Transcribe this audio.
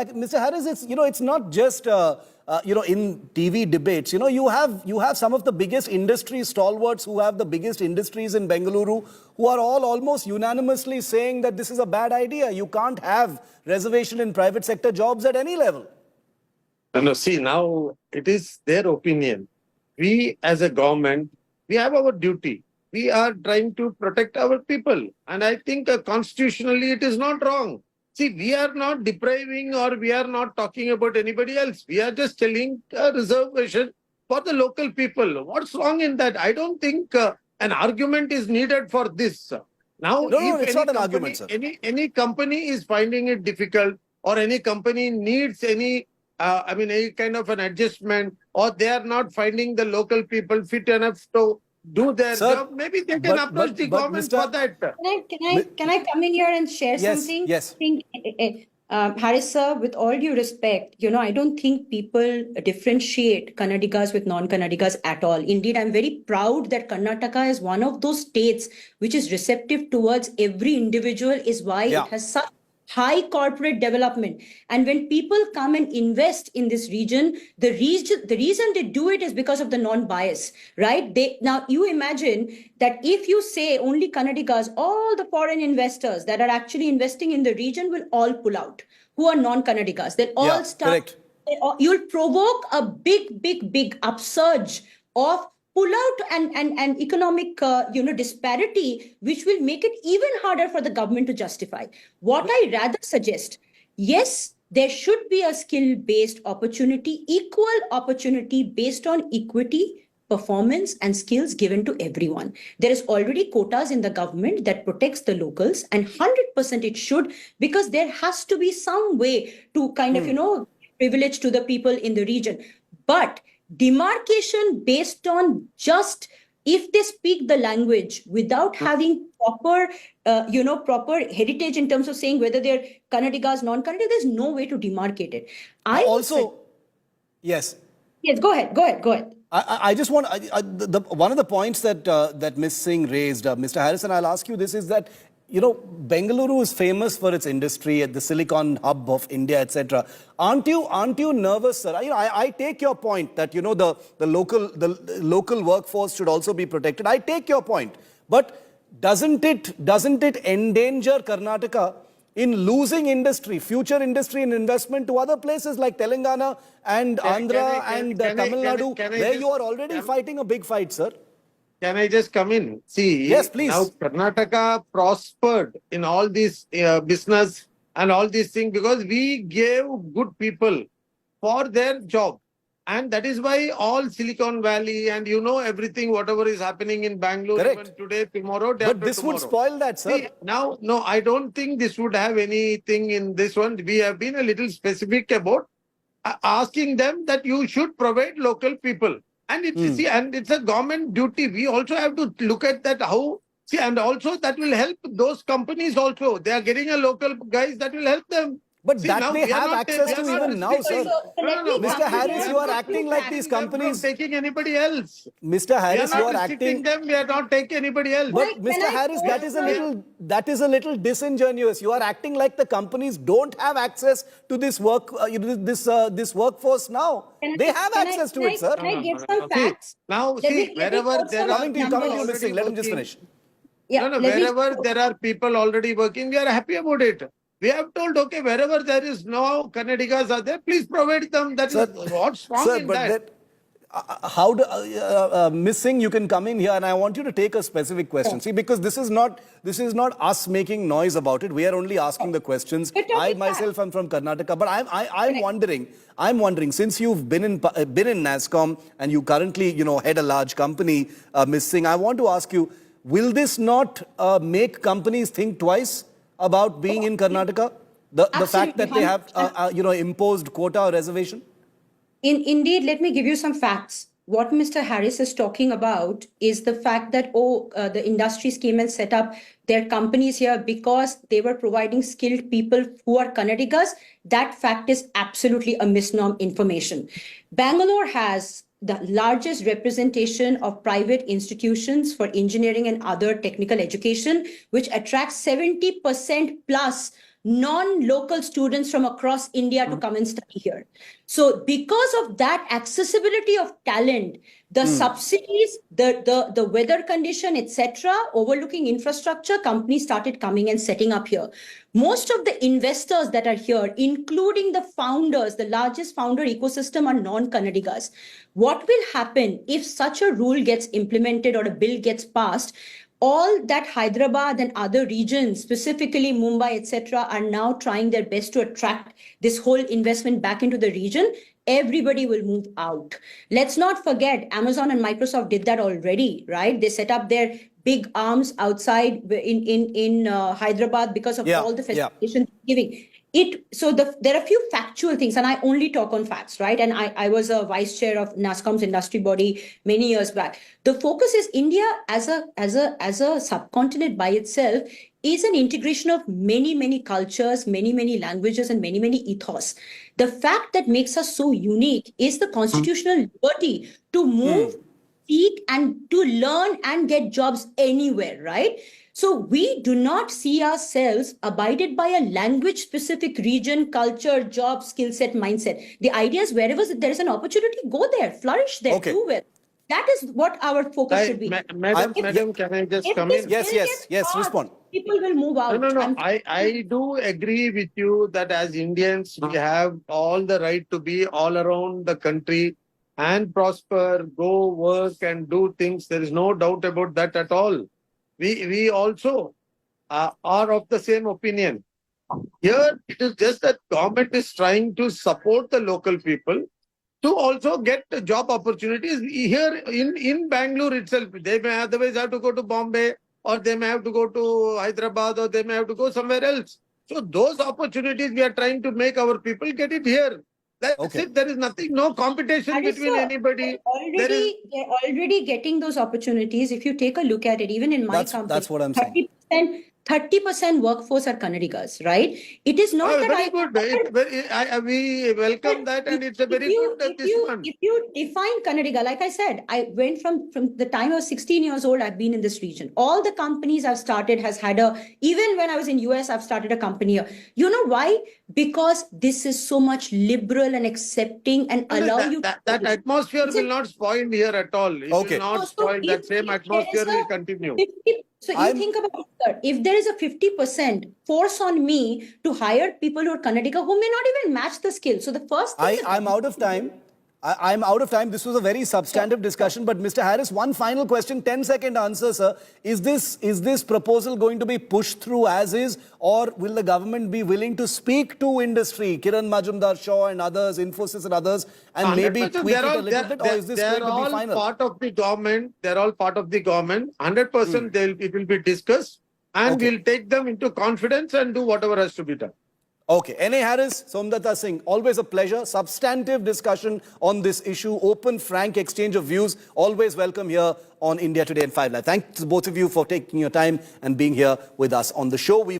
Mr. Harris, it's not just in TV debates. You have some of the biggest industry stalwarts who have the biggest industries in Bengaluru who are all almost unanimously saying that this is a bad idea. You can't have reservation in private sector jobs at any level. No, see, now it is their opinion. We as a government, we have our duty. We are trying to protect our people. And I think constitutionally it is not wrong. See, we are not depriving or we are not talking about anybody else. We are just telling a reservation for the local people. What's wrong in that? I don't think an argument is needed for this. Now, No, if it's not an argument, sir. any company is finding it difficult or any company needs any any kind of an adjustment, or they are not finding the local people fit enough to do their job, maybe they can approach the government for that. Can I come in here and share something? Yes. I think, Harris sir, with all due respect, I don't think people differentiate Kannadigas with non-Kannadigas at all. Indeed, I'm very proud that Karnataka is one of those states which is receptive towards every individual, is why it has such high corporate development. And when people come and invest in this region, the reason they do it is because of the non-bias, right? Now you imagine that if you say only Kannadigas, all the foreign investors that are actually investing in the region will all pull out, who are non-Kannadigas. They'll all start. You'll provoke a big upsurge of pull out and economic disparity, which will make it even harder for the government to justify. What I rather suggest, yes, there should be a skill-based opportunity, equal opportunity based on equity, performance and skills given to everyone. There is already quotas in the government that protects the locals, and 100% it should, because there has to be some way to kind of, privilege to the people in the region. But demarcation based on just if they speak the language without having proper heritage in terms of saying whether they're Kannadigas, non-Kannadigas, there's no way to demarcate it. Yes, go ahead. I just want one of the points that Ms. Singh raised, Mr. Harrison, I'll ask you this, is that Bengaluru is famous for its industry, at the Silicon Hub of India, etc. Aren't you nervous, sir? I take your point that the local workforce should also be protected. I take your point, but doesn't it endanger Karnataka in losing future industry and investment to other places like Telangana and Andhra and Tamil Nadu, where you are already fighting a big fight, sir? Can I just come in? See, yes, please. Now Karnataka prospered in all this business and all these things because we gave good people for their job. And that is why all Silicon Valley and everything, whatever is happening in Bangalore, even today, tomorrow, day But this would spoil that, sir. See, now, no, I don't think this would have anything in this one. We have been a little specific about asking them that you should provide local people. And it's a government duty. We also have to look at that and also that will help those companies also. They are getting a local guys that will help them. But that they have access to even now, sir. Mr. Harris, you are acting like these companies. We are not taking anybody else. Mr. Harris, you are acting them. We are not taking anybody else. But Mr. Harris, that is a little disingenuous. You are acting like the companies don't have access to this this workforce now. They have access to it, sir. Can I give some facts? Now, see, wherever there are coming to you, Ms. Singh. Let him just finish. Wherever there are people already working, we are happy about it. We have told, okay, wherever there is no Kannadigas are there, please provide them. That is what's wrong in that. How do Ms. Singh, you can come in here, and I want you to take a specific question. See, because this is not us making noise about it. We are only asking the questions. I myself am from Karnataka, but I'm wondering, since you've been in NASSCOM and you currently head a large company, Ms. Singh, I want to ask you, will this not make companies think twice about being in Karnataka? The fact that they have imposed quota or reservation? Indeed, let me give you some facts. What Mr. Harris is talking about is the fact that, the industries came and set up their companies here because they were providing skilled people who are Kannadigas. That fact is absolutely a misnomer information. Bangalore has the largest representation of private institutions for engineering and other technical education, which attracts 70% plus non-local students from across India to come and study here. So because of that accessibility of talent, the subsidies, the weather condition, etc., overlooking infrastructure, companies started coming and setting up here. Most of the investors that are here, including the founders, the largest founder ecosystem, are non-Kannadigas. What will happen if such a rule gets implemented or a bill gets passed? All that Hyderabad and other regions, specifically Mumbai, etc., are now trying their best to attract this whole investment back into the region. Everybody will move out. Let's not forget, Amazon and Microsoft did that already, right? They set up their big arms outside in Hyderabad because of Yeah, all the yeah. facilitation giving. There are a few factual things, and I only talk on facts, right? And I was a vice chair of NASSCOM's industry body many years back. The focus is India as a subcontinent by itself is an integration of many cultures, many languages, and many ethos. The fact that makes us so unique is the constitutional liberty to move, speak, and to learn and get jobs anywhere, right? So we do not see ourselves abided by a language-specific region, culture, job, skill set, mindset. The idea is wherever there is an opportunity, go there, flourish there, Okay. do well. That is what our focus should be. Madam, can I just If come this in? Yes, bill yes, gets yes, passed, respond. people will move out. No. I do agree with you that as Indians, we have all the right to be all around the country and prosper, go work and do things. There is no doubt about that at all. We also are of the same opinion. Here, it is just that government is trying to support the local people to also get job opportunities here in Bangalore itself. They may otherwise have to go to Bombay, or they may have to go to Hyderabad, or they may have to go somewhere else. So those opportunities we are trying to make our people get it here. That's Okay. it. There is nothing, no competition between anybody. There is They're already getting those opportunities. If you take a look at it, even in my company, That's what I'm saying. 30% workforce are Kannadigas, right? It is not that very good. We welcome that, and it's a very good decision. if you define Kannadiga, like I said, I went from the time I was 16 years old, I've been in this region. All the companies I've started has had even when I was in US, I've started a company here. You know why? Because this is so much liberal and accepting and allow you That atmosphere will not spoil here at all. It Okay. will not spoil. That same atmosphere will continue. So you think about it, sir. If there is a 50% force on me to hire people who are Kannadiga who may not even match the skill. So the first thing I'm out of time. I'm out of time. This was a very substantive discussion. But Mr. Harris, one final question, 10-second answer, sir. Is this proposal going to be pushed through as is, or will the government be willing to speak to industry, Kiran Majumdar-Shaw and others, Infosys and others, and maybe 100%. tweak it a little bit, or is this going to be final? Part of the government. They're all part of the government. 100% it will be discussed, and we'll take them into confidence and do whatever has to be done. Okay. N.A. Harris, Somdata Singh, always a pleasure. Substantive discussion on this issue, open, frank exchange of views. Always welcome here on India Today and 5 Live. Thanks to both of you for taking your time and being here with us on the show.